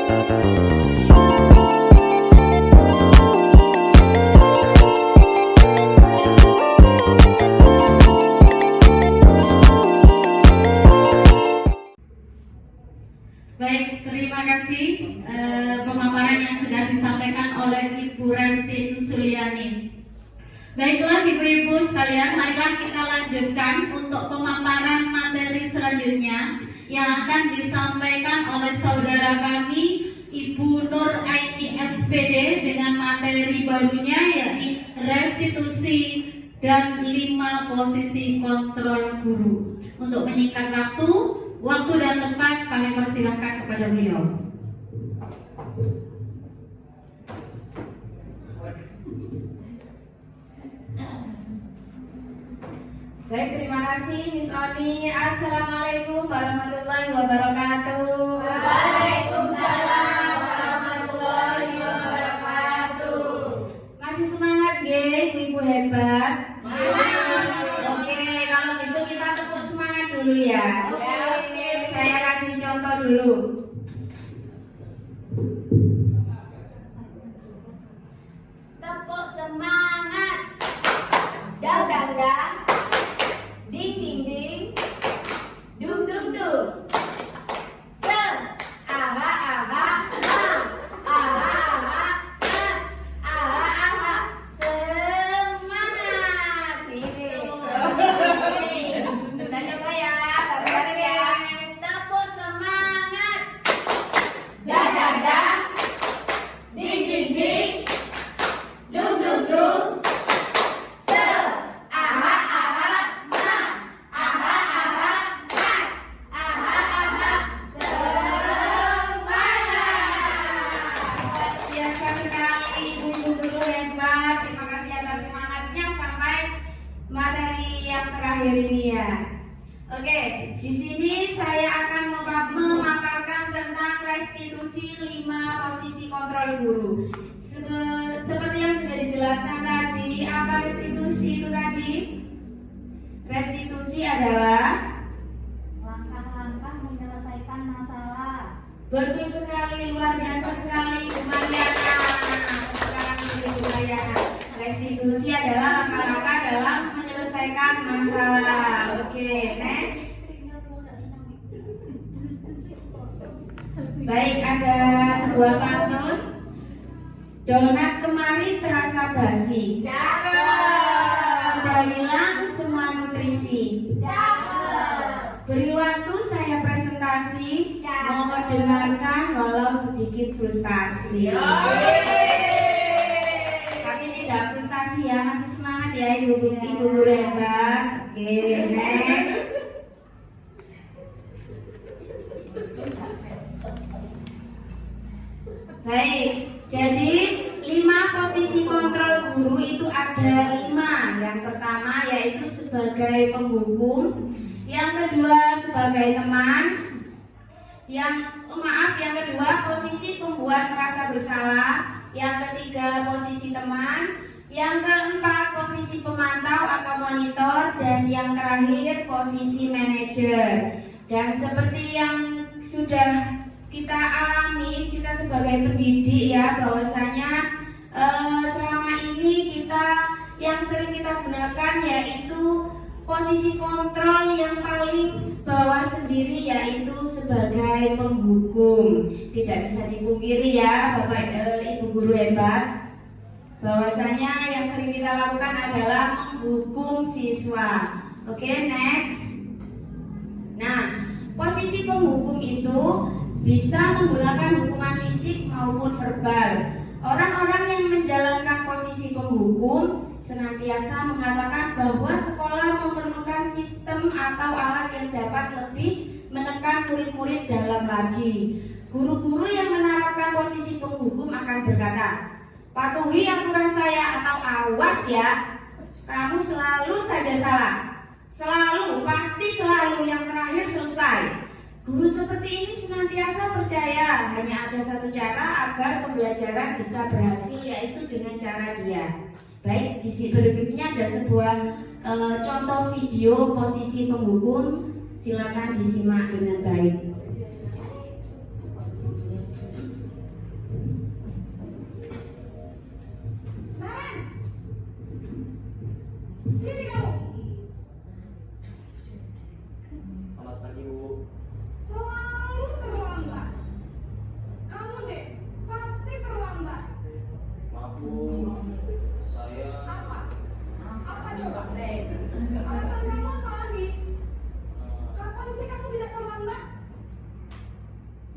Baik, terima kasih pemaparan yang sudah disampaikan oleh Ibu Restin Suliani. Baiklah ibu-ibu sekalian, marilah kita lanjutkan untuk pemaparan materi selanjutnya yang akan disampaikan oleh saudara kami Ibu Nur Aini SPD dengan materi barunya yakni restitusi dan 5 posisi kontrol guru. Untuk menyingkat waktu dan tempat kami persilahkan kepada beliau. Baik, terima kasih Miss Oni. Assalamualaikum warahmatullahi wabarakatuh. Waalaikumsalam warahmatullahi wabarakatuh. Masih semangat nggih, ibu hebat? Oke, kalau gitu kita tepuk semangat dulu ya. Saya kasih contoh dulu. Tepuk semangat. Dang dang dang. Ding ding ding. Dung dung dung. Se. Aha aha. Aha aha. Aha aha. Semangat. Gitu. Kita coba ya. Bareng-bareng ya. Tepuk semangat. Dah dah dah. Ding ding ding. Dung dung dung. Se. Aha aha. Ma. Aha aha. Ma. Aha aha. Semangat. Biasa sekali ibu guru hebat. Terima kasih atas semangatnya sampai materi yang terakhir ini ya. Oke, di sini saya akan memaparkan tentang restitusi 5 posisi kontrol guru. Seperti yang sudah dijelaskan tadi, apa restitusi itu tadi? Restitusi adalah Langkah-langkah menyelesaikan masalah. betul sekali, luar biasa sekali Ibu Mariana. Sekarang Ibu Mariana. Restitusi adalah langkah-langkah dalam menyelesaikan masalah. Oke, next. Baik, ada sebuah pantun. Donat kemari terasa basi. Sudah hilang semua nutrisi. Beri waktu saya presentasi. Mohon dengarkan walau sedikit frustasi. Tapi tidak frustasi ya, masih semangat ya ibu guru hebat. Oke, next. Baik, jadi 5 posisi kontrol guru itu ada 5. Yang pertama yaitu sebagai penghukum, yang kedua sebagai teman, yang kedua posisi pembuat merasa bersalah, yang ketiga posisi teman, yang keempat posisi pemantau atau monitor, dan yang terakhir posisi manajer. Dan seperti yang sudah kita alami, kita sebagai pendidik ya, bahwasanya selama ini yang sering kita gunakan yaitu posisi kontrol yang paling bawah sendiri, yaitu sebagai penghukum. Tidak bisa dipungkiri ya Bapak Ibu guru hebat, bahwasanya yang sering kita lakukan adalah menghukum siswa. Oke, next. Nah, posisi penghukum itu bisa menggunakan hukuman fisik maupun verbal. Orang-orang yang menjalankan posisi penghukum senantiasa mengatakan bahwa sekolah memerlukan sistem atau alat yang dapat lebih menekan murid-murid dalam lagi. Guru-guru yang menerapkan posisi penghukum akan berkata, patuhi aturan saya atau awas ya, kamu selalu saja salah. Selalu, pasti selalu, yang terakhir selesai. Guru seperti ini senantiasa percaya hanya ada satu cara agar pembelajaran bisa berhasil, yaitu dengan cara dia. Baik, di sini berikutnya ada sebuah contoh video posisi penghukum. Silakan disimak dengan baik.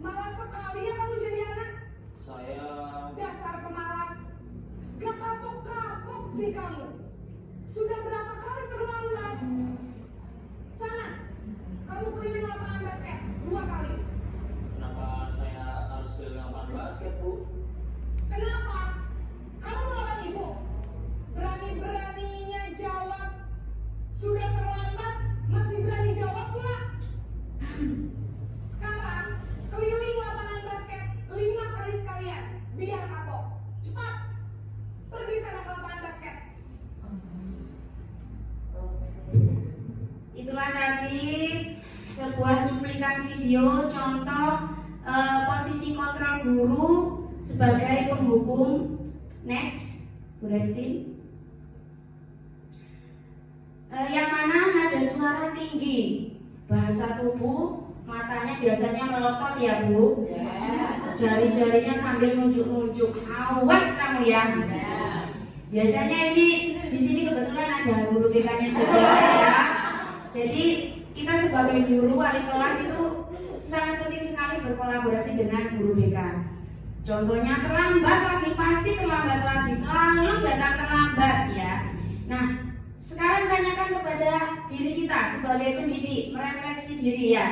Malas sekali ya kamu jadi anak. Saya Dasar pemalas. Gak kapok-kapok sih kamu. Sudah berapa kali terlambat? Sana, kamu keliling lapangan basket 2 kali. kenapa saya harus keliling lapangan basket, Bu? Kenapa? Kamu melawan ibu. Berani-beraninya jawab. Sudah terlambat, masih berani jawab pula. Sekarang, keliling lapangan basket 5 kali sekalian. Biar kapok. Cepat. Pergi sana ke lapangan basket. Itulah tadi sebuah cuplikan video contoh posisi kontrol guru sebagai penghukum. Next, Bu Resti. Yang mana nada suara tinggi, bahasa tubuh, matanya biasanya melotot ya Bu. Jari-jarinya sambil nunjuk-nunjuk. Awas kamu ya. Biasanya ini di sini kebetulan ada guru BK-nya juga ya. Jadi kita sebagai guru wali kelas itu sangat penting sekali berkolaborasi dengan guru BK. Contohnya terlambat lagi, pasti terlambat lagi, selalu datang terlambat ya. Nah, sekarang tanyakan kepada diri kita sebagai pendidik, merefleksi diri ya.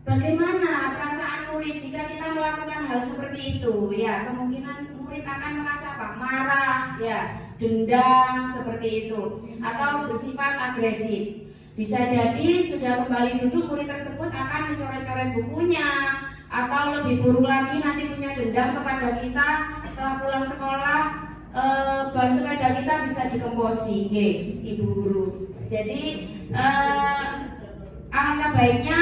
Bagaimana perasaan murid jika kita melakukan hal seperti itu ya? Kemungkinan murid akan merasa apa? Marah ya, dendam seperti itu, atau bersifat agresif. Bisa jadi sudah kembali duduk murid tersebut akan mencoret-coret bukunya, atau lebih buruk lagi nanti punya dendam kepada kita setelah pulang sekolah. Ban sepeda kita bisa dikemposi, Ibu Guru. Jadi alangkah baiknya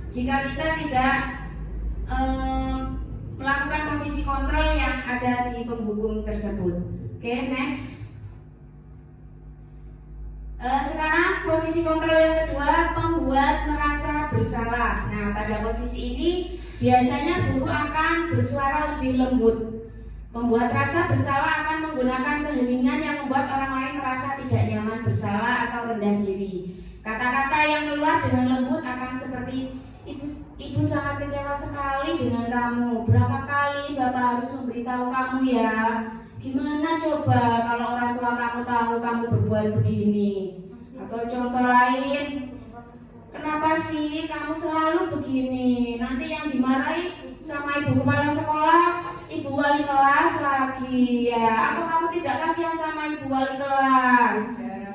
jika kita tidak melakukan posisi kontrol yang ada di penghukum tersebut. Oke, next. Sekarang posisi kontrol yang kedua, membuat merasa bersalah. Nah, pada posisi ini biasanya guru akan bersuara lebih lembut. Membuat rasa bersalah akan menggunakan keheningan yang membuat orang lain merasa tidak nyaman, bersalah atau rendah diri. Kata-kata yang keluar dengan lembut akan seperti, Ibu sangat kecewa sekali dengan kamu. Berapa kali Bapak harus memberitahu kamu ya? Gimana coba kalau orang tua kamu tahu kamu berbuat begini? Atau contoh lain, kenapa sih kamu selalu begini? Nanti yang dimarahi sama ibu kepala sekolah, ibu wali kelas lagi ya. Apa kamu tidak kasihan sama ibu wali kelas?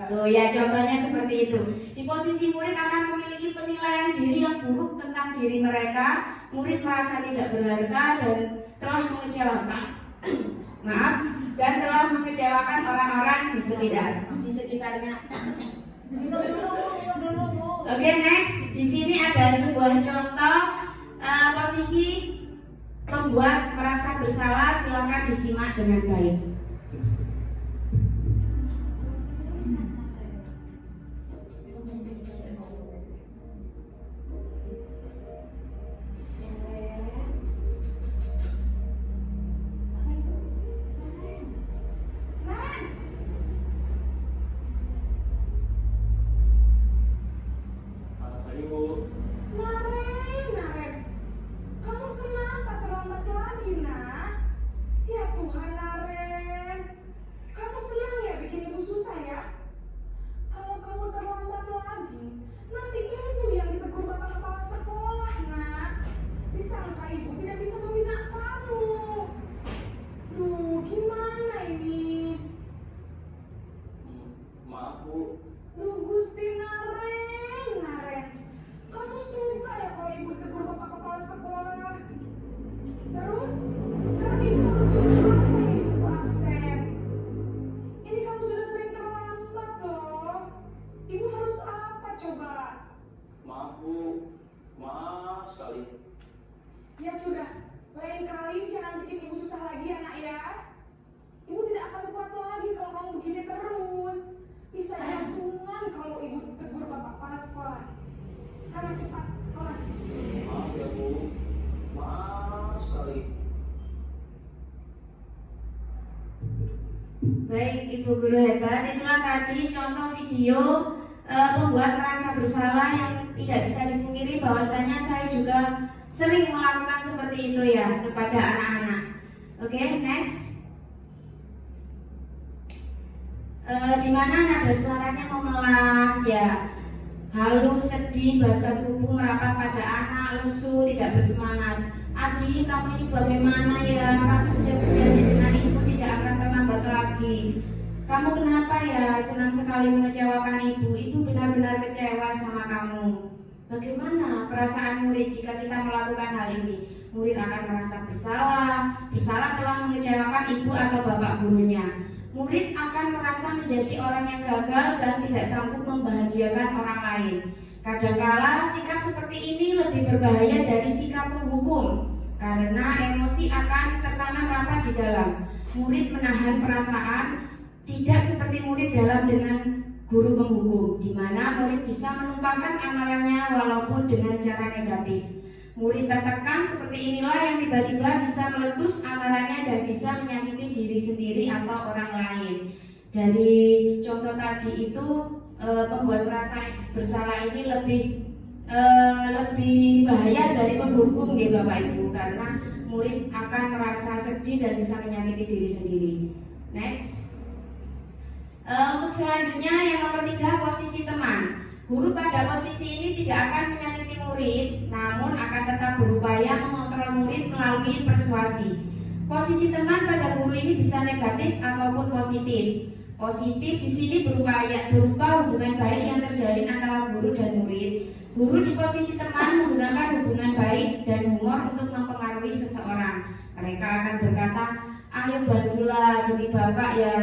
Tuh ya, contohnya seperti itu. Di posisi murid akan memiliki penilaian diri yang buruk tentang diri mereka. Murid merasa tidak berharga dan telah mengecewakan maaf, dan telah mengecewakan orang-orang di sekitarnya. Oke, next. Di sini ada sebuah contoh posisi membuat merasa bersalah. Silakan disimak dengan baik. Selamat pagi, Bu. Naren, kamu kenapa terlambat lagi, nak? Ya Tuhan, Naren, kamu senang ya bikin ibu susah ya? Kalau kamu terlambat lagi, nanti ibu yang ditegur bapak kepala sekolah, nak. Disangka ibu tidak bisa membina kamu. Duh, gimana ini? Maaf, Bu. Duh, Gusti Naren, kamu suka ya kalau ibu ditegur bapak kepala sekolah? Terus, sekarang ibu harus tulis apa ya ibu absen? Ini kamu sudah sering terlambat loh. Ibu harus apa coba? Maaf, Bu. Maaf sekali. Ya sudah, lain kali jangan bikin ibu susah lagi ya nak ya. Ibu tidak akan kuat lagi kalau kamu begini terus. Bisa jantungan kalau ibu tegur bapak kepala sekolah. Sana cepat kelas. Maaf ya, Bu. Maaf sekali. Baik, Ibu Guru hebat. Itulah tadi contoh video membuat merasa bersalah yang tidak bisa dipungkiri bahwasanya saya juga sering melakukan seperti itu ya kepada anak-anak. Oke, next. Dimana nada suaranya memelas ya, halus, sedih, bahasa tubuh merapat pada anak, lesu, tidak bersemangat. Adik, kamu ini bagaimana ya? Kamu sudah berjanji dengan ibu tidak akan terlambat lagi. Kamu kenapa ya senang sekali mengecewakan ibu? Ibu benar-benar kecewa sama kamu. Bagaimana perasaan murid jika kita melakukan hal ini? Murid akan merasa bersalah telah mengecewakan ibu atau bapak gurunya. Murid akan merasa menjadi orang yang gagal dan tidak sanggup membahagiakan orang lain. Kadangkala sikap seperti ini lebih berbahaya dari sikap menghukum, karena emosi akan tertanam rapat di dalam. Murid menahan perasaan, tidak seperti murid dalam dengan guru penghukum, di mana murid bisa menumpahkan amalannya walaupun dengan cara negatif. Murid tertekan seperti inilah yang tiba-tiba bisa meletus amalannya dan bisa menyakiti diri sendiri atau orang lain. Dari contoh tadi itu membuat merasa bersalah ini lebih bahaya dari penghukum ya Bapak Ibu, karena murid akan merasa sedih dan bisa menyakiti diri sendiri. Next. Untuk selanjutnya yang nomor 3, posisi teman. Guru pada posisi ini tidak akan menyakiti murid, namun akan tetap berupaya mengontrol murid melalui persuasi. Posisi teman pada guru ini bisa negatif ataupun positif. Positif di sini berupa hubungan baik yang terjalin antara guru dan murid. Guru di posisi teman menggunakan hubungan baik dan humor untuk mempengaruhi seseorang. Mereka akan berkata, ayo bantulah demi bapak ya,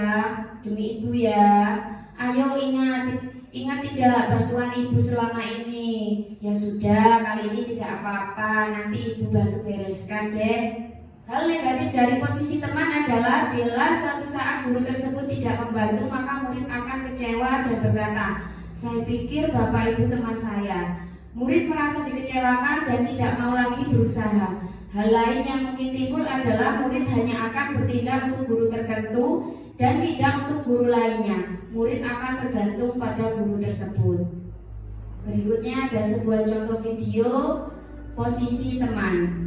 demi ibu ya. Ayo ingat tidak bantuan ibu selama ini. Ya sudah, kali ini tidak apa-apa, nanti ibu bantu bereskan deh. Hal negatif dari posisi teman adalah bila suatu saat guru tersebut tidak membantu, maka murid akan kecewa dan berkata, saya pikir bapak ibu teman saya. Murid merasa dikecewakan dan tidak mau lagi berusaha. Hal lain yang mungkin timbul adalah murid hanya akan bertindak untuk guru tertentu dan tidak untuk guru lainnya. Murid akan tergantung pada guru tersebut. Berikutnya ada sebuah contoh video posisi teman.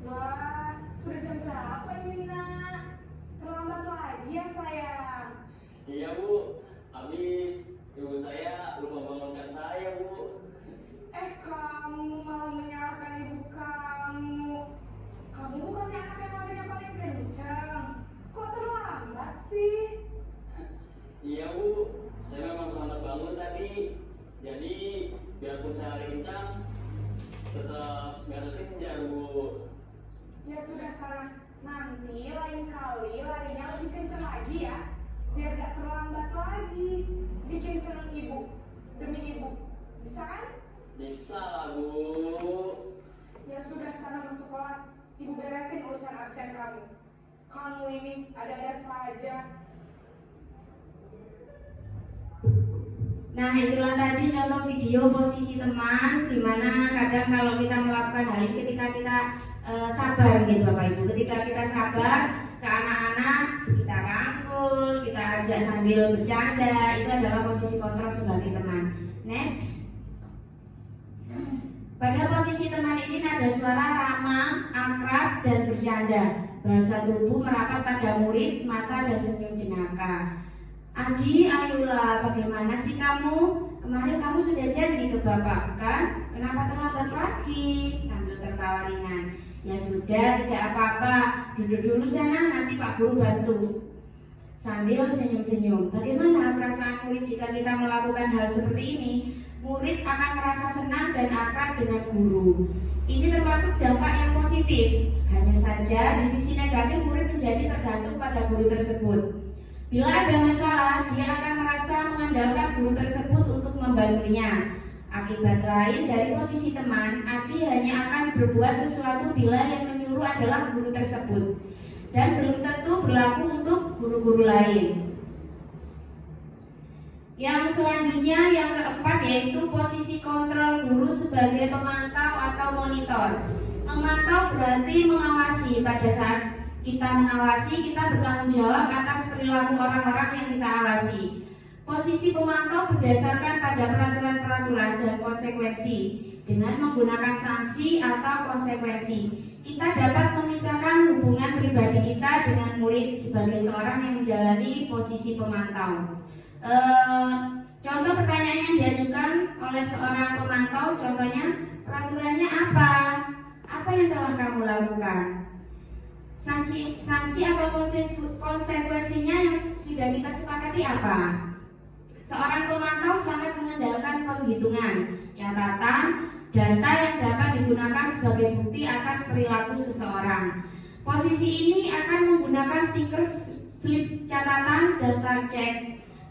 Wah, sudah jam berapa ini nak? Terlambat lagi ya sayang. Iya Bu, habis ibu saya lupa bangunkan saya Bu. Kamu malah menyalahkan ibu kamu. Kamu bukannya anak yang larinya paling kencang. Kok terlambat sih? Iya Bu, saya memang terlambat bangun tadi. Jadi biarpun saya lari kencang, tetap gak terkejar Bu. Ya sudah sana. Nanti lain kali larinya lebih kencang lagi ya. Biar gak terlambat lagi. Bikin seneng ibu. Demi ibu. Bisa kan? Bisa lah Bu. Ya sudah sana masuk kelas. Ibu beresin urusan absen kamu. Kamu ini ada-ada saja. Nah, itulah tadi contoh video posisi teman, dimana kadang kalau kita melakukan hal ini ketika kita sabar gitu Bapak Ibu. Ketika kita sabar ke anak-anak, kita rangkul, kita ajak sambil bercanda, itu adalah posisi kontrol sebagai teman. Next. Pada posisi teman ini nada suara ramah, akrab, dan bercanda. Bahasa tubuh merapat pada murid, mata dan senyum jenaka. Adi, ayolah, bagaimana sih kamu? Kemarin kamu sudah janji ke bapak, kan? Kenapa terlambat lagi? Sambil tertawa ringan. Ya sudah, tidak apa-apa. Duduk dulu sana, nanti Pak Guru bantu. Sambil senyum-senyum. Bagaimana perasaan murid jika kita melakukan hal seperti ini? Murid akan merasa senang dan akrab dengan guru. Ini termasuk dampak yang positif. Hanya saja di sisi negatif murid menjadi tergantung pada guru tersebut. Bila ada masalah, dia akan merasa mengandalkan guru tersebut untuk membantunya. Akibat lain dari posisi teman, Adi hanya akan berbuat sesuatu bila yang menyuruh adalah guru tersebut. dan belum tentu berlaku untuk guru-guru lain. Yang selanjutnya, yang keempat, yaitu posisi kontrol guru sebagai pemantau atau monitor. Memantau berarti mengawasi. Pada saat kita mengawasi, kita bertanggung jawab atas perilaku orang-orang yang kita awasi. Posisi pemantau berdasarkan pada peraturan-peraturan dan konsekuensi. Dengan menggunakan sanksi atau konsekuensi, kita dapat memisahkan hubungan pribadi kita dengan murid sebagai seorang yang menjalani posisi pemantau. Contoh pertanyaan yang diajukan oleh seorang pemantau, contohnya, peraturannya apa? Apa yang telah kamu lakukan? Sanksi atau konsekuensinya yang sudah kita sepakati apa? Seorang pemantau sangat mengandalkan penghitungan, catatan, data yang dapat digunakan sebagai bukti atas perilaku seseorang. Posisi ini akan menggunakan stiker slip catatan daftar cek.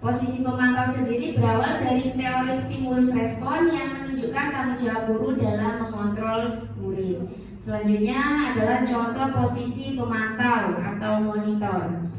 Posisi pemantau sendiri berawal dari teori stimulus respon yang menunjukkan tanggung jawab guru dalam mengontrol murid. Selanjutnya adalah contoh posisi pemantau atau monitor.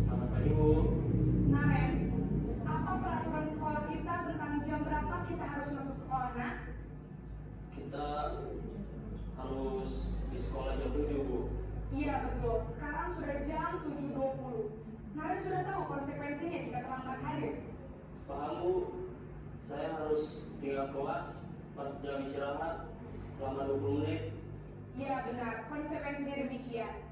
Selamat pagi, Bu. Naren, apa peraturan sekolah kita tentang jam berapa kita harus masuk sekolah, nak? Kita harus di sekolah jam 7, Bu. Iya betul, sekarang sudah jam 7.20. Naren sudah tahu konsekuensinya jika terlambat hadir. Paham, Bu. Saya harus tinggal kelas pas jam istirahat selama 20 menit. Iya benar, konsekuensinya demikian.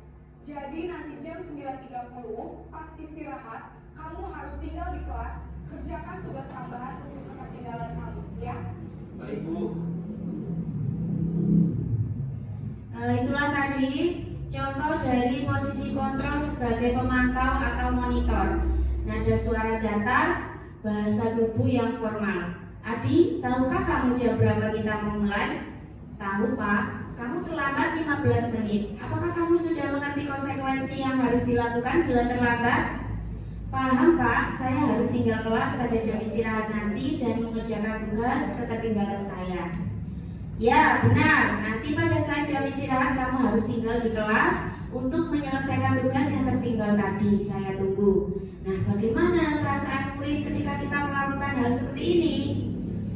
Jadi nanti jam 9.30 pas istirahat, kamu harus tinggal di kelas, kerjakan tugas tambahan untuk ketertinggalan kamu, ya? Baik, Bu. Itulah tadi contoh dari posisi kontrol sebagai pemantau atau monitor. Nada suara datar, bahasa tubuh yang formal. Adi, tahukah kamu jam berapa kita memulai? Tahu, Pak. Kamu terlambat 15 menit. Apakah kamu sudah mengerti konsekuensi yang harus dilakukan bila terlambat? Paham, Pak. Saya harus tinggal kelas pada jam istirahat nanti dan mengerjakan tugas ketertinggalan saya. Ya, benar. Nanti pada saat jam istirahat kamu harus tinggal di kelas untuk menyelesaikan tugas yang tertinggal tadi. Saya tunggu. Nah, bagaimana perasaan murid ketika kita melakukan hal seperti ini?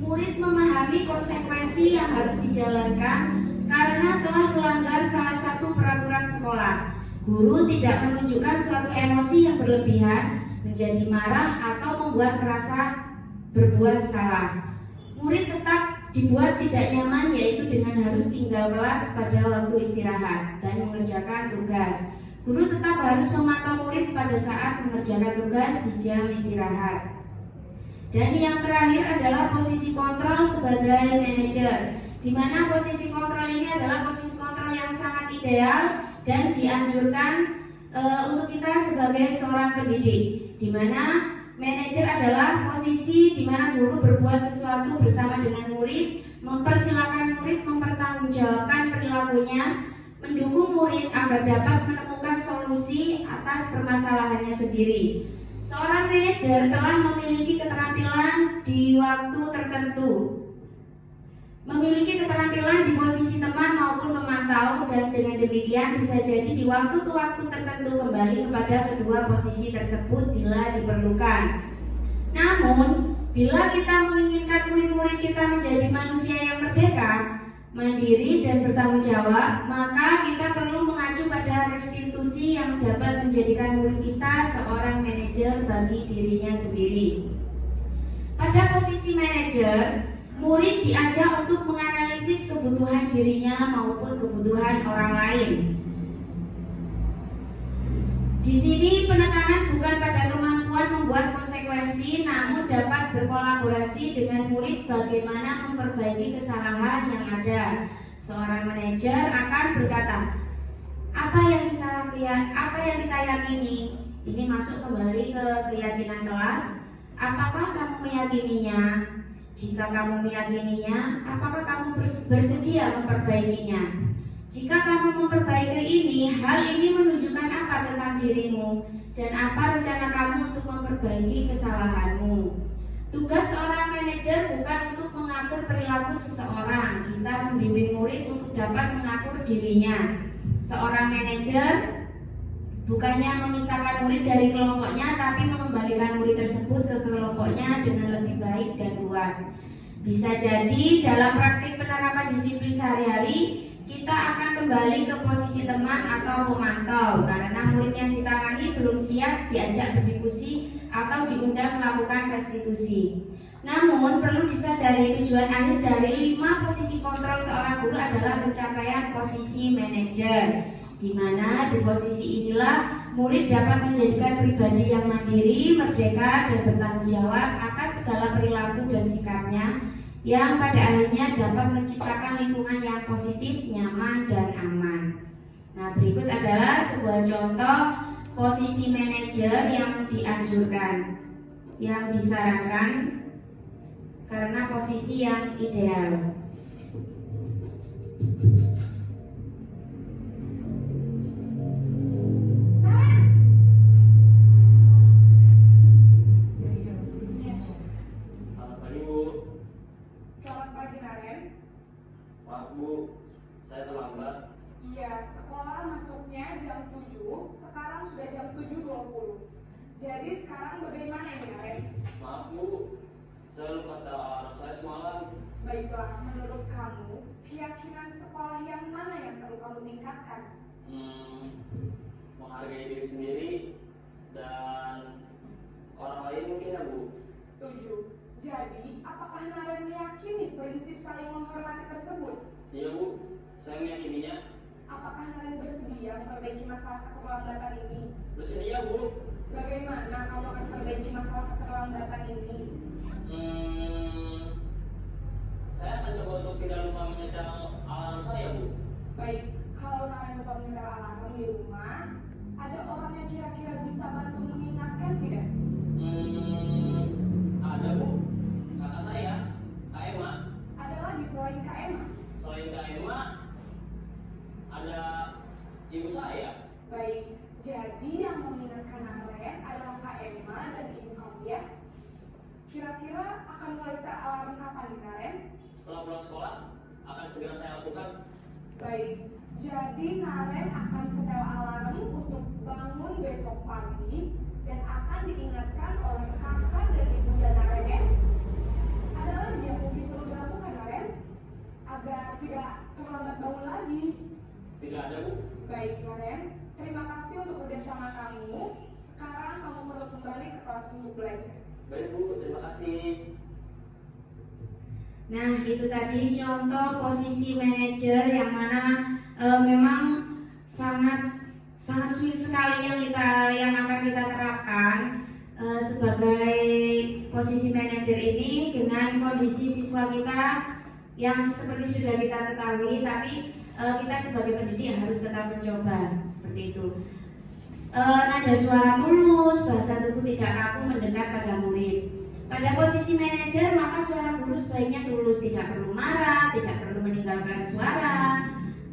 Murid memahami konsekuensi yang harus dijalankan karena telah melanggar salah satu peraturan sekolah. Guru tidak menunjukkan suatu emosi yang berlebihan, menjadi marah atau membuat merasa berbuat salah. Murid tetap dibuat tidak nyaman, yaitu dengan harus tinggal kelas pada waktu istirahat dan mengerjakan tugas. Guru tetap harus memantau murid pada saat mengerjakan tugas di jam istirahat. Dan yang terakhir adalah posisi kontrol sebagai manajer, di mana posisi kontrol ini adalah posisi kontrol yang sangat ideal dan dianjurkan untuk kita sebagai seorang pendidik, di mana manajer adalah posisi di mana guru berbuat sesuatu bersama dengan murid, mempersilahkan murid mempertanggungjawabkan perilakunya, mendukung murid agar dapat menemukan solusi atas permasalahannya sendiri. Seorang manajer telah memiliki keterampilan di waktu tertentu, memiliki keterampilan di posisi teman maupun pemantau, dan dengan demikian bisa jadi di waktu ke waktu tertentu kembali kepada kedua posisi tersebut bila diperlukan. Namun, bila kita menginginkan murid-murid kita menjadi manusia yang merdeka, mandiri dan bertanggung jawab, maka kita perlu mengacu pada restitusi yang dapat menjadikan murid kita seorang manajer bagi dirinya sendiri. Pada posisi manajer, murid diajak untuk menganalisis kebutuhan dirinya maupun kebutuhan orang lain. Di sini penekanan bukan pada kemampuan membuat konsekuensi, namun dapat berkolaborasi dengan murid bagaimana memperbaiki kesalahan yang ada. Seorang manajer akan berkata, Apa yang kita yakini? Ini masuk kembali ke keyakinan kelas. Apakah kamu meyakininya? Jika kamu meyakininya, apakah kamu bersedia memperbaikinya? Jika kamu memperbaiki ini, hal ini menunjukkan apa tentang dirimu dan apa rencana kamu untuk memperbaiki kesalahanmu. Tugas seorang manajer bukan untuk mengatur perilaku seseorang. Kita membimbing murid untuk dapat mengatur dirinya. Seorang manajer bukannya memisahkan murid dari kelompoknya, tapi mengembalikan murid tersebut ke kelompoknya dengan lebih baik dan kuat. Bisa jadi dalam praktik penerapan disiplin sehari-hari, kita akan kembali ke posisi teman atau pemantau karena murid yang ditangani belum siap diajak berdiskusi atau diundang melakukan restitusi. Namun perlu disadari tujuan akhir dari 5 posisi kontrol seorang guru adalah pencapaian posisi manajer, di mana di posisi inilah murid dapat menjadikan pribadi yang mandiri, merdeka, dan bertanggung jawab atas segala perilaku dan sikapnya yang pada akhirnya dapat menciptakan lingkungan yang positif, nyaman, dan aman. Nah, berikut adalah sebuah contoh posisi manajer yang dianjurkan, yang disarankan karena posisi yang ideal. Selamat pagi, Bu. Selamat pagi, Naren. Maaf, Bu, saya terlambat. Iya, sekolah masuknya jam 7, sekarang sudah jam 7.20. Jadi sekarang bagaimana ini, Naren? Maaf, Bu, saya lupa setel alarm saya semalam. Baiklah, menurut kamu, keyakinan sekolah yang mana yang perlu kamu tingkatkan? Menghargai diri sendiri dan orang lain mungkin ya, Bu. Setuju. Jadi, apakah Naren meyakini prinsip saling menghormati tersebut? Iya, Bu, saya meyakininya. Apakah Naren bersedia memperbaiki masalah keterlambatan ini? Bersedia, Bu. Bagaimana kamu akan perbaiki masalah keterlambatan ini? Saya akan coba untuk tidak lupa menyetel alarm saya, Bu. Baik, kalau Naren lupa menyetel alarm di rumah, ada orang yang kira-kira bisa bantu mengingatkan tidak? Ada, Bu. Kakak saya, Kak Emma. Ada lagi selain Kak Emma? Selain Kak Emma, ada ibu saya. Baik, jadi yang mengingatkan Naren adalah Kak Emma dan ibu kamu ya? Kira-kira akan mulai setel alarm kapan nih, Naren? Setelah pulang sekolah, akan segera saya lakukan. Baik, jadi Naren akan setel alarm untuk bangun besok pagi dan akan diingatkan oleh kakak dan ibunda Naren ya? Ada lagi yang mungkin perlu dilakukan, Naren? Agar tidak terlambat bangun lagi. Tidak ada, Bu. Baik, Naren. Terima kasih untuk kerjasama kamu. Sekarang kamu perlu kembali ke kelas untuk belajar. Baik, Bu. Terima kasih. Nah, itu tadi contoh posisi manajer yang mana memang sangat sulit sekali yang akan kita terapkan sebagai posisi manajer ini dengan kondisi siswa kita yang seperti sudah kita ketahui, tapi kita sebagai pendidik harus tetap mencoba seperti itu. Nada suara tulus, bahasa tubuh tidak kaku mendekat pada murid. Pada posisi manajer, maka suara guru sebaiknya tulus, tidak perlu marah, tidak perlu meninggalkan suara,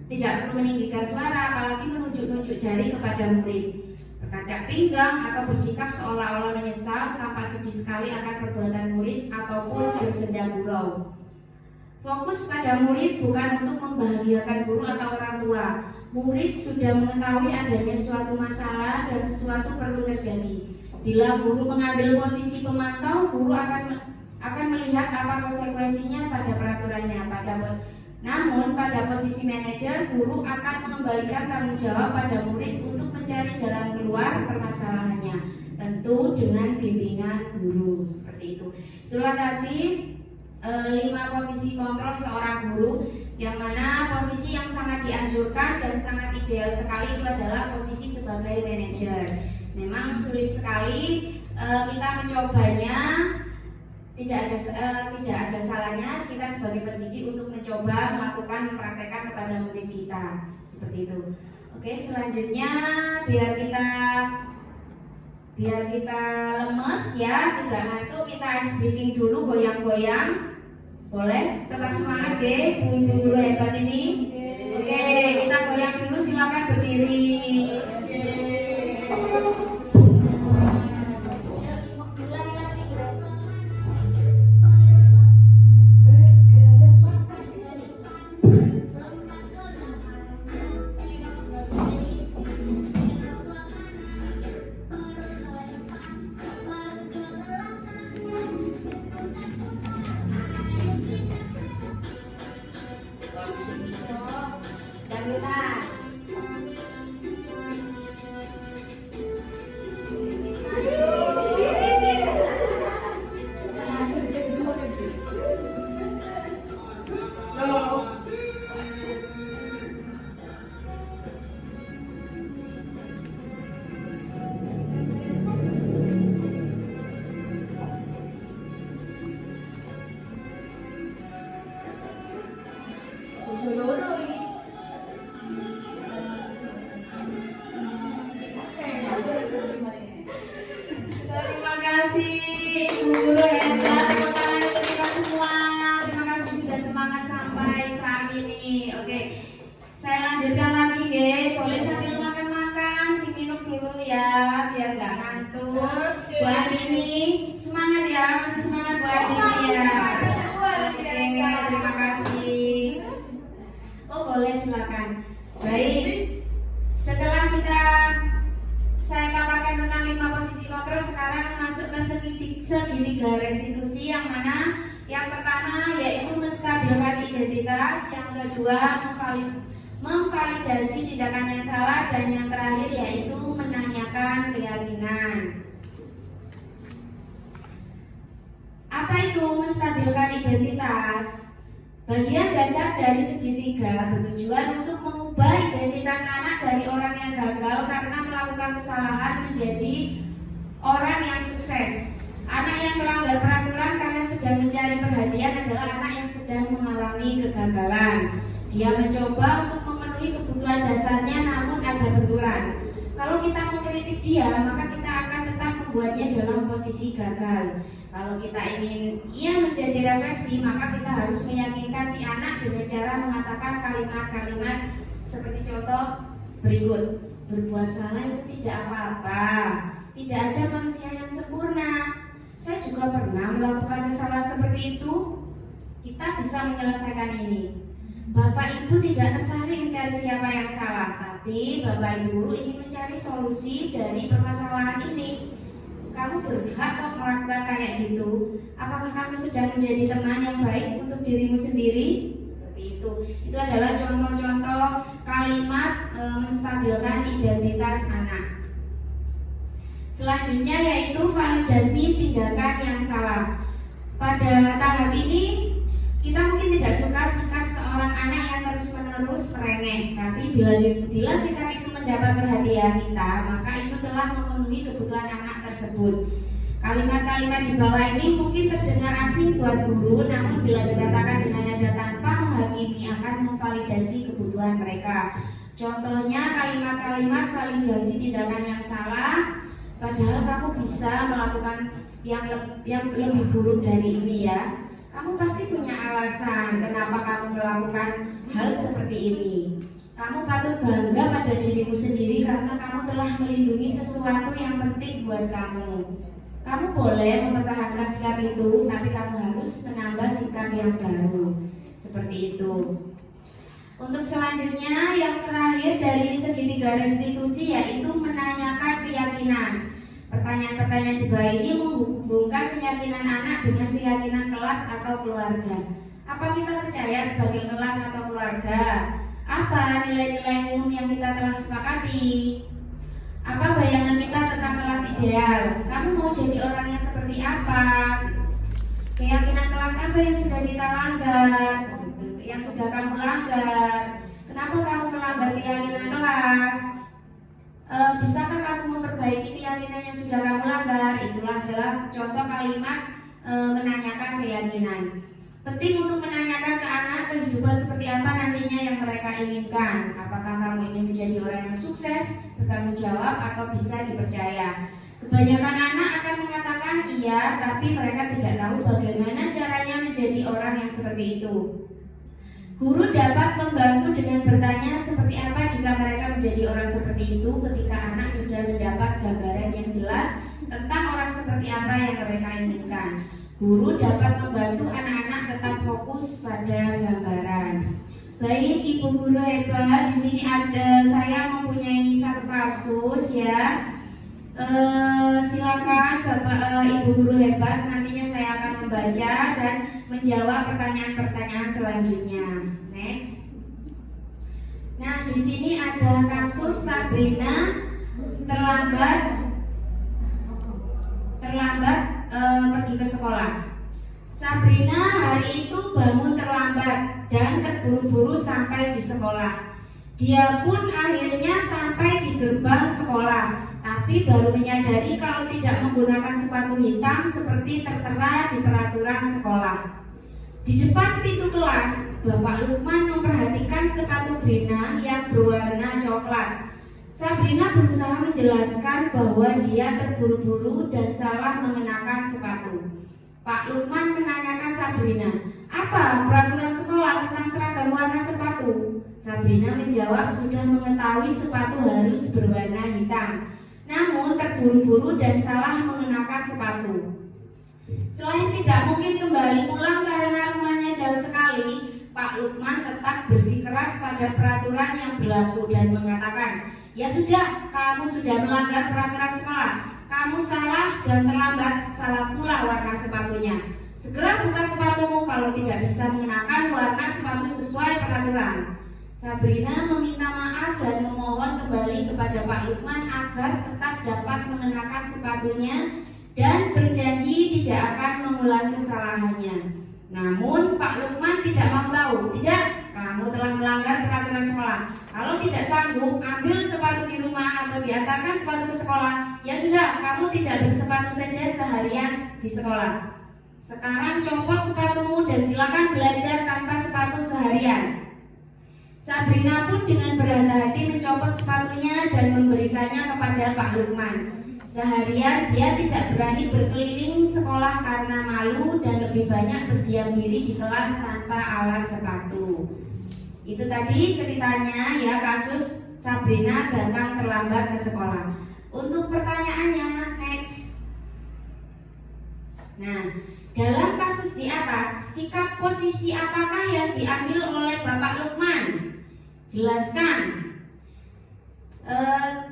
tidak perlu meninggikan suara, apalagi menunjuk-nunjuk jari kepada murid, berkacak pinggang atau bersikap seolah-olah menyesal, tampak sedih sekali akan perbuatan murid ataupun bersenda gurau. Fokus pada murid bukan untuk membahagiakan guru atau orang tua. Murid sudah mengetahui adanya suatu masalah dan sesuatu perlu terjadi. Bila guru mengambil posisi pemantau, guru akan melihat apa konsekuensinya pada peraturannya. Namun pada posisi manajer, guru akan mengembalikan tanggung jawab pada murid untuk mencari jalan keluar permasalahannya, tentu dengan bimbingan guru. Seperti itu. Itulah tadi 5 posisi kontrol seorang guru, yang mana posisi yang sangat dianjurkan dan sangat ideal sekali itu adalah posisi sebagai manajer. Memang sulit sekali kita mencobanya, tidak ada salahnya kita sebagai pendidik untuk mencoba melakukan mempraktekkan kepada murid kita seperti itu. Oke, selanjutnya biar kita lemes ya, tidak ngantuk, kita ice breathing dulu, goyang-goyang. Boleh? Tetap semangat deh, ibu guru hebat ini. Oke, kita goyang dulu, silakan berdiri. Dangdutan. Terima kasih Ibu Guru hebat, tepuk tangan untuk kita semua. Terima kasih sudah semangat sampai saat ini. Oke, saya lanjutkan lagi ya. Boleh sambil makan-makan, diminum dulu ya, biar nggak ngantuk. Bu Andini, semangat ya, masih semangat Bu Andini ya. Oke, terima kasih. Oh boleh, silakan. Baik, setelah saya paparkan tentang 5 posisi kontrol, sekarang masuk ke segitiga restitusi, yang mana yang pertama yaitu menstabilkan identitas, yang kedua memvalidasi tindakan yang salah, dan yang terakhir yaitu menanyakan keyakinan. Apa itu menstabilkan identitas? Bagian dasar dari segitiga bertujuan untuk mengubah identitas anak dari orang yang gagal karena melakukan kesalahan menjadi orang yang sukses. Anak yang melanggar peraturan karena sedang mencari perhatian adalah anak yang sedang mengalami kegagalan. Dia mencoba untuk memenuhi kebutuhan dasarnya namun ada benturan. Kalau kita mengkritik dia, maka kita akan tetap membuatnya dalam posisi gagal. Kalau kita ingin ia menjadi refleksi, maka kita harus meyakinkan si anak dengan cara mengatakan kalimat-kalimat seperti contoh berikut. Berbuat salah itu tidak apa-apa. Tidak ada manusia yang sempurna. Saya juga pernah melakukan kesalahan seperti itu. Kita bisa menyelesaikan ini. Bapak Ibu tidak tertarik mencari siapa yang salah, tapi Bapak Ibu guru ingin mencari solusi dari permasalahan ini. Kamu berhak kok melakukan kayak gitu. Apakah kamu sedang menjadi teman yang baik untuk dirimu sendiri? Seperti itu. Itu adalah contoh-contoh kalimat menstabilkan identitas anak. Selanjutnya yaitu validasi tindakan yang salah. Pada tahap ini kita mungkin tidak suka sikap seorang anak yang terus-menerus merengek, tapi bila sikap itu mendapat perhatian kita, maka itu telah memenuhi kebutuhan anak tersebut. Kalimat-kalimat di bawah ini mungkin terdengar asing buat guru, namun bila dikatakan dengan nada tanpa menghakimi akan memvalidasi kebutuhan mereka. Contohnya kalimat-kalimat validasi tindakan yang salah, padahal kamu bisa melakukan yang lebih buruk dari ini ya. Kamu pasti punya alasan kenapa kamu melakukan hal seperti ini. Kamu patut bangga pada dirimu sendiri karena kamu telah melindungi sesuatu yang penting buat kamu. Kamu boleh mempertahankan sikap itu, tapi kamu harus menambah sikap yang baru. Seperti itu. Untuk selanjutnya, yang terakhir dari segitiga restitusi yaitu menanyakan keyakinan. Pertanyaan-pertanyaan di bawah ini menghubungkan keyakinan anak dengan keyakinan kelas atau keluarga. Apa kita percaya sebagai kelas atau keluarga? Apa nilai-nilai umum yang kita telah sepakati? Apa bayangan kita tentang kelas ideal? Kamu mau jadi orang yang seperti apa? Keyakinan kelas apa yang sudah kita langgar? Yang sudah kamu langgar? Kenapa kamu melanggar keyakinan kelas? Bisakah kamu memperbaiki keyakinan yang sudah kamu langgar? Itulah adalah contoh kalimat menanyakan keyakinan. Penting untuk menanyakan ke anak kehidupan kehidupan seperti apa nantinya yang mereka inginkan. Apakah kamu ingin menjadi orang yang sukses, bertanggung jawab, atau bisa dipercaya? Kebanyakan anak akan mengatakan iya, tapi mereka tidak tahu bagaimana caranya menjadi orang yang seperti itu. Guru dapat membantu dengan bertanya seperti apa jika mereka menjadi orang seperti itu ketika anak sudah mendapat gambaran yang jelas tentang orang seperti apa yang mereka inginkan. Guru dapat membantu anak-anak tetap fokus pada gambaran. Baik, Ibu Guru hebat, di sini ada saya mempunyai satu kasus ya. Silakan Bapak Ibu Guru hebat, nantinya saya akan membaca dan menjawab pertanyaan-pertanyaan selanjutnya. Next. Nah, di sini ada kasus Sabrina terlambat pergi ke sekolah. Sabrina hari itu bangun terlambat dan terburu-buru sampai di sekolah. Dia pun akhirnya sampai di gerbang sekolah, tapi baru menyadari kalau tidak menggunakan sepatu hitam seperti tertera di peraturan sekolah. Di depan pintu kelas, Bapak Lukman memperhatikan sepatu Brina yang berwarna coklat. Sabrina berusaha menjelaskan bahwa dia terburu-buru dan salah mengenakan sepatu. Pak Lukman menanyakan Sabrina, apa peraturan sekolah tentang seragam warna sepatu? Sabrina menjawab sudah mengetahui sepatu harus berwarna hitam, namun terburu-buru dan salah mengenakan sepatu. Selain tidak mungkin kembali pulang karena rumahnya jauh sekali, Pak Lukman tetap bersikeras pada peraturan yang berlaku dan mengatakan, ya sudah, kamu sudah melanggar peraturan sekolah. Kamu salah dan terlambat, salah pula warna sepatunya. Segera buka sepatumu kalau tidak bisa mengenakan warna sepatu sesuai peraturan. Sabrina meminta maaf dan memohon kembali kepada Pak Lukman agar tetap dapat mengenakan sepatunya dan berjanji tidak akan mengulangi kesalahannya. Namun Pak Lukman tidak mau tahu. Tidak, kamu telah melanggar peraturan sekolah. Kalau tidak sanggup, ambil sepatu di rumah atau diantarkan sepatu ke sekolah. Ya sudah, kamu tidak bersepatu saja seharian di sekolah. Sekarang copot sepatumu dan silakan belajar tanpa sepatu seharian. Sabrina pun dengan berhati-hati mencopot sepatunya dan memberikannya kepada Pak Lukman. Seharian dia tidak berani berkeliling sekolah karena malu dan lebih banyak berdiam diri di kelas tanpa alas sepatu. Itu tadi ceritanya ya, kasus Sabrina datang terlambat ke sekolah. Untuk pertanyaannya, next. Nah, dalam kasus di atas, sikap posisi apakah yang diambil oleh Bapak Lukman? Jelaskan.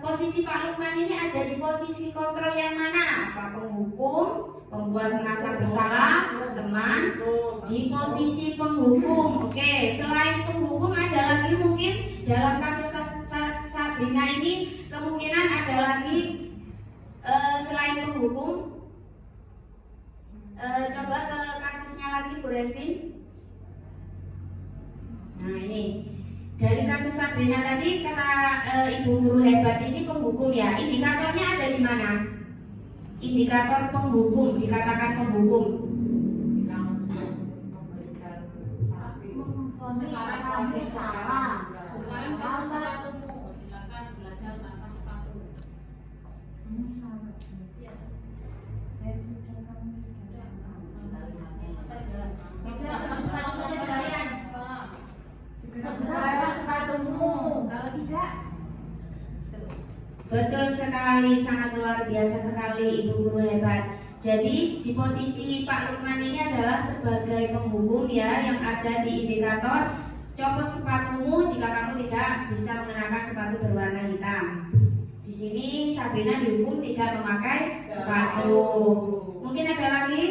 Posisi Pak Lukman ini ada di posisi kontrol yang mana? Pak penghukum, pembuat merasa bersalah, teman, di posisi penghukum. Oke, selain penghukum ada lagi mungkin dalam kasus Sabrina ini kemungkinan ada lagi selain penghukum. Coba ke kasusnya lagi Bu Restin. Nah ini dari kasus Sabrina tadi kata Ibu Guru hebat ini penghukum ya. Indikatornya ada di mana? Indikator penghukum, dikatakan penghukum. Kamu salah. Betul sekali, sangat luar biasa sekali Ibu Guru hebat. Jadi di posisi Pak Lukman ini adalah sebagai penghukum ya, yang ada di indikator copot sepatumu jika kamu tidak bisa mengenakan sepatu berwarna hitam. Di sini Sabrina dihukum tidak memakai sepatu. Mungkin ada lagi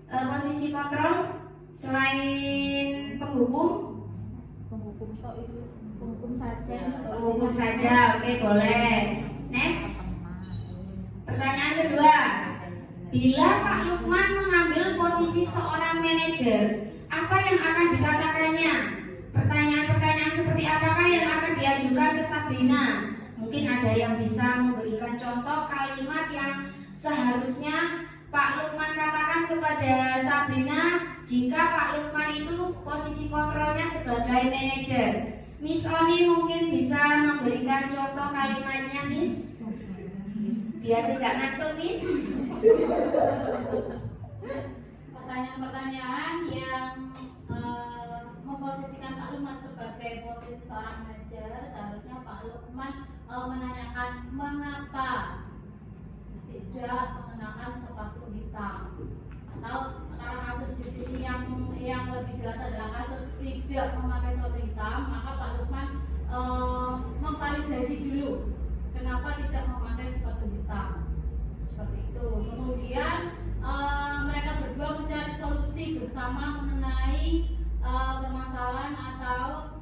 posisi kontrol selain penghukum? Penghukum saja, oke boleh. Next. Pertanyaan kedua. Bila Pak Lukman mengambil posisi seorang manajer, apa yang akan dikatakannya? Pertanyaan-pertanyaan seperti apakah yang akan diajukan ke Sabrina? Mungkin ada yang bisa memberikan contoh kalimat yang seharusnya Pak Lukman katakan kepada Sabrina jika Pak Lukman itu posisi kontrolnya sebagai manajer. Miss Oni mungkin bisa memberikan contoh kalimatnya, Miss, biar tidak ngantuk, Miss. Pertanyaan-pertanyan yang memposisikan Pak Lukman sebagai posisi seorang manajer, seharusnya Pak Lukman menanyakan mengapa tidak mengenakan sepatu hitam, atau karena kasus di sini yang lebih jelas adalah kasus tidak memakai sepatu hitam, maka Pak Lukman memvalidasi dulu kenapa tidak memakai sepatu hitam, seperti itu. Kemudian mereka berdua mencari solusi bersama mengenai permasalahan atau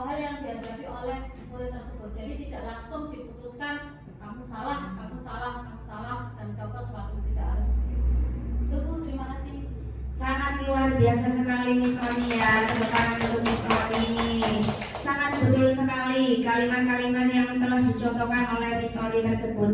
hal yang dihadapi oleh murid tersebut. Jadi tidak langsung diputuskan kamu salah, dan dapat suatu tidak harus begitu. Itu Bu, terima kasih. Sangat luar biasa sekali Miss Oni ya, tepuk tangan untuk Miss Oni. Sangat betul sekali kalimat-kalimat yang telah dicontohkan oleh Miss Oni tersebut.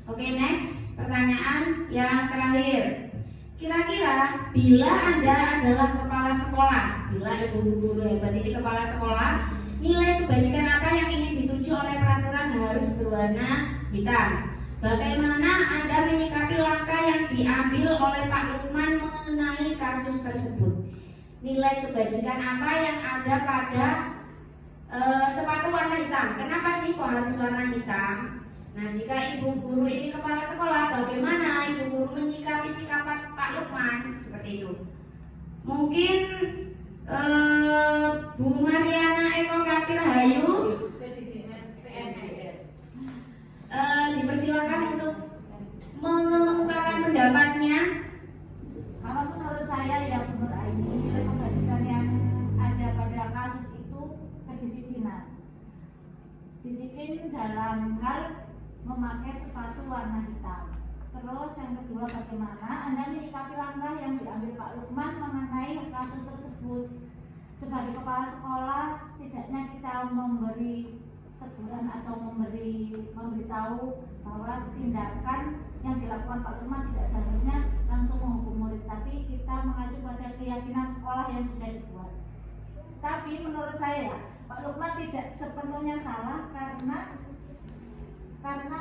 Oke, next pertanyaan yang terakhir. Kira-kira bila Anda adalah kepala sekolah, bila ibu guru hebat ini kepala sekolah, nilai kebajikan apa yang ingin dituju oleh peraturan harus berwarna hitam? Bagaimana Anda menyikapi langkah yang diambil oleh Pak Lukman mengenai kasus tersebut? Nilai kebajikan apa yang ada pada sepatu warna hitam? Kenapa sih kok harus warna hitam? Nah, jika ibu guru ini kepala sekolah, bagaimana ibu guru menyikapi sikap Pak Lukman? Seperti itu. Mungkin Bu Mariana Eko Kartir Hayu dipersilakan untuk mengemukakan pendapatnya. Kalau menurut saya ya menurut Aini, nilai kebajikan yang ada pada kasus itu kedisiplinan. Disiplin dalam hal memakai sepatu warna hitam. Terus yang kedua, bagaimana Anda menyikapi langkah yang diambil Pak Lukman mengenai kasus tersebut. Sebagai kepala sekolah, setidaknya kita memberi teguran atau memberitahu bahwa tindakan yang dilakukan Pak Lukman tidak seharusnya langsung menghukum murid, tapi kita mengacu pada keyakinan sekolah yang sudah dibuat. Tapi menurut saya Pak Lukman tidak sepenuhnya salah karena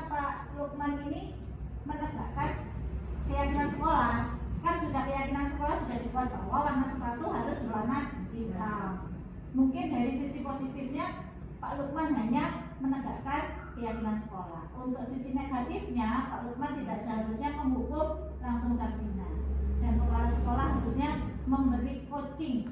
Pak Lukman ini menegakkan keyakinan sekolah. Kan sudah keyakinan sekolah sudah dibuat bahwa warna sepatu harus berwarna hitam. Mungkin dari sisi positifnya Pak Lukman hanya menegakkan keyakinan sekolah. Untuk sisi negatifnya Pak Lukman tidak seharusnya menghukum langsung Sabrina. Dan kepala sekolah harusnya memberi coaching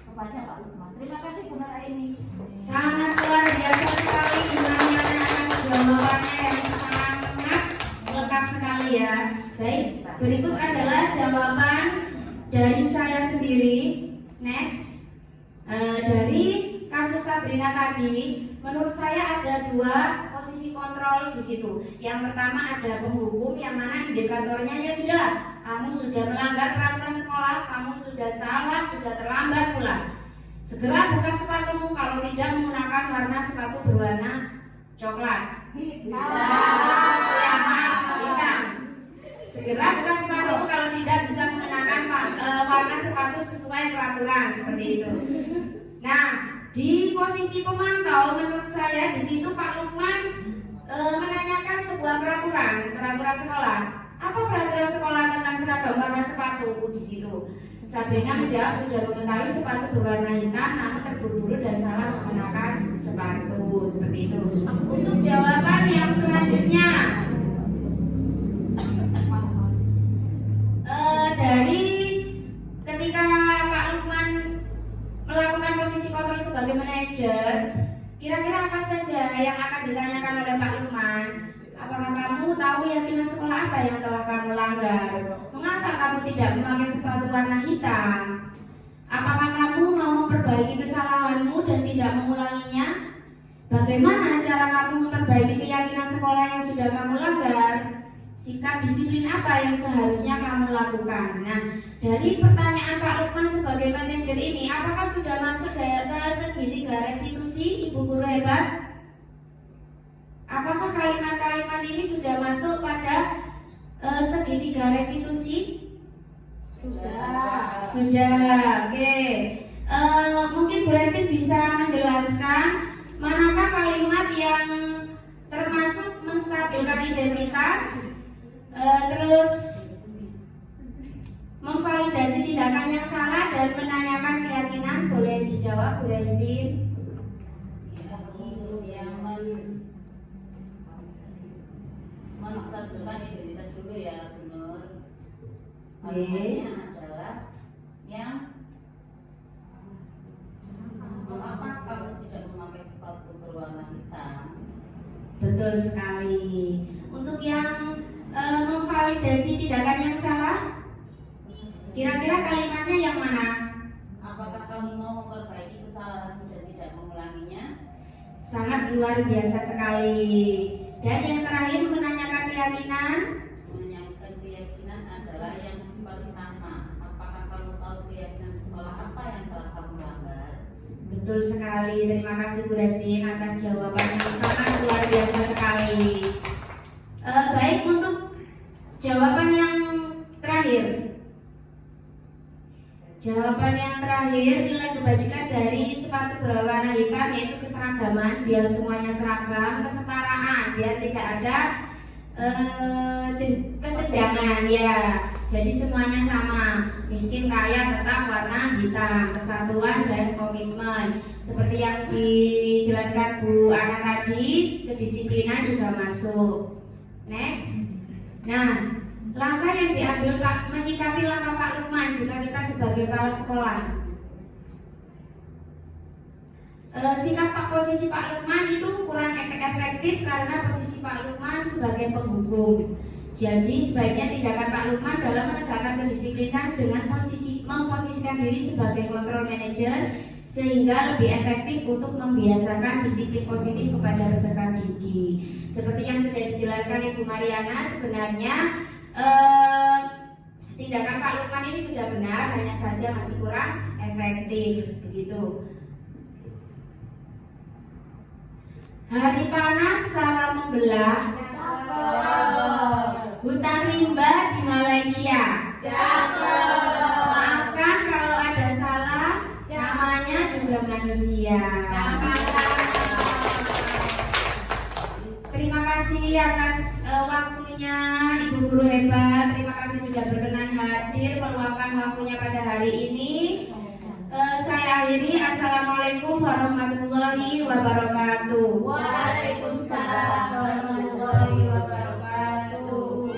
kepada Pak Lukman. Terima kasih Bu Nuraini. Sangat luar biasa sekali gimana atas jawabannya yang sangat lengkap sekali ya. Baik, berikut adalah jawaban dari saya sendiri. Next, dari kasus Sabrina tadi, menurut saya ada dua posisi kontrol di situ. Yang pertama ada penghukum, yang mana indikatornya ya sudah, kamu sudah melanggar peraturan sekolah, kamu sudah salah, sudah terlambat pula. Segera buka sepatumu, kalau tidak menggunakan warna sepatu berwarna coklat. Hitam. Segera buka sepatumu kalau tidak bisa mengenakan warna sepatu sesuai peraturan, seperti itu. Nah, di posisi pemantau menurut saya di situ Pak Lukman menanyakan sebuah peraturan sekolah. Apa peraturan sekolah tentang seragam warna sepatu di situ? Sabrina menjawab sudah mengetahui sepatu berwarna hitam, namun terburu-buru dan salah menggunakan sepatu, seperti itu. Untuk jawaban yang selanjutnya, dari ketika Pak Lukman melakukan posisi kontrol sebagai manajer, kira-kira apa saja yang akan ditanyakan oleh Pak Lukman? Apakah kamu tahu keyakinan sekolah apa yang telah kamu langgar? Mengapa kamu tidak memakai sepatu warna hitam? Apakah kamu mau memperbaiki kesalahanmu dan tidak mengulanginya? Bagaimana cara kamu memperbaiki keyakinan sekolah yang sudah kamu langgar? Sikap disiplin apa yang seharusnya kamu lakukan? Nah, dari pertanyaan Pak Lukman sebagai manajer ini, apakah sudah masuk ke segitiga restitusi Ibu Guru Hebat? Apakah kalimat-kalimat ini sudah masuk pada segitiga restitusi? Sudah, oke. Mungkin Bu Resti bisa menjelaskan manakah kalimat yang termasuk menstabilkan identitas, terus memvalidasi tindakan yang salah dan menanyakan keyakinan. Boleh dijawab Bu Resti? Ya, untuk yang menstabilkan identitas dulu ya, Bu Nur. Kalimatnya adalah yang mengapa kamu tidak memakai sepatu berwarna hitam? Betul sekali. Untuk yang memvalidasi tindakan yang salah, kira-kira kalimatnya yang mana? Apakah kamu mau memperbaiki kesalahanmu dan tidak mengulanginya? Sangat luar biasa sekali. Dan yang terakhir menanyakan keyakinan. Menanyakan keyakinan adalah yang simpel pertama. Apakah kamu tahu keyakinan sekolah apa yang telah kamu langgar? Betul sekali. Terima kasih Bu Resti atas jawaban yang sangat luar biasa sekali. Baik, untuk jawaban yang terakhir. Jawaban yang terakhir, nilai kebajikan dari sepatu berwarna hitam yaitu keseragaman, biar semuanya seragam, kesetaraan, biar tidak ada kesenjangan ya. Jadi semuanya sama, miskin kaya tetap warna hitam, kesatuan dan komitmen. Seperti yang dijelaskan Bu Ana tadi, kedisiplinan juga masuk. Next. Nah, langkah yang diambil Pak menyikapi langkah Pak Lukman jika kita sebagai kepala sekolah. Sikap posisi Pak Lukman itu kurang efektif karena posisi Pak Lukman sebagai penghukum. Jadi sebaiknya tindakan Pak Lukman dalam menegakkan kedisiplinan dengan memposisikan diri sebagai control manager sehingga lebih efektif untuk membiasakan disiplin positif kepada peserta didik. Seperti yang sudah dijelaskan Ibu Mariana, sebenarnya tindakan Pak Lukman ini sudah benar, hanya saja masih kurang efektif, begitu. Hari panas salam membelah, hutan rimba di Malaysia. Maafkan kalau ada salah, namanya juga manusia. Terima kasih atas waktunya Ibu Guru hebat. Terima kasih sudah berkenan hadir meluangkan waktunya pada hari ini. Saya akhiri. Assalamualaikum warahmatullahi wabarakatuh. Waalaikumsalam warahmatullahi wabarakatuh.